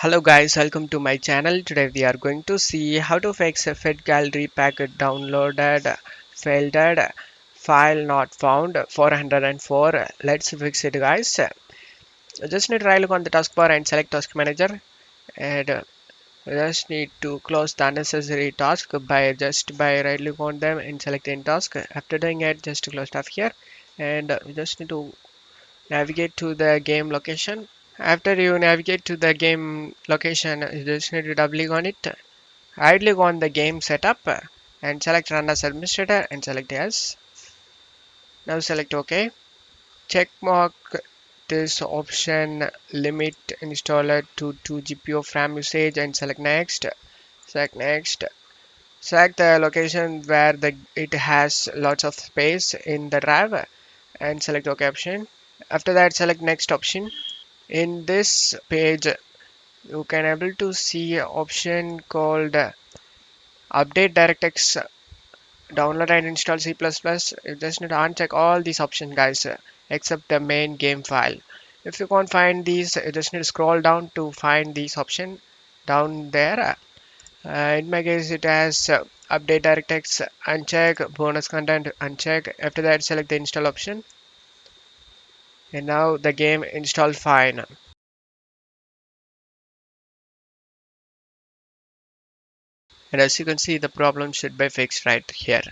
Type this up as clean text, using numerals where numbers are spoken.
Hello guys, welcome to my channel. Today we are going to see how to fix a FitGirl Repack downloaded failed file not found 404. Let's fix it guys. Just need to right click on the taskbar and select task manager, and just need to close the unnecessary task by right click on them and select end task. After doing it, just close stuff here, and you just need to navigate to the game location. After you navigate to the game location, you just need to double click on it. Right click on the game setup and select run as administrator and select yes. Now select OK. Check mark this option limit installer to 2 GPU of RAM usage and select next. Select next. Select the location where it has lots of space in the drive and select OK option. After that, select next option. In this page, you can able to see option called update DirectX download and install C++. You just need to uncheck all these options guys, except the main game file. If you can't find these, you just need to scroll down to find these option down there. In my case it has update DirectX uncheck, bonus content uncheck. After that, select the install option, and now the game installed fine. And as you can see, the problem should be fixed right here.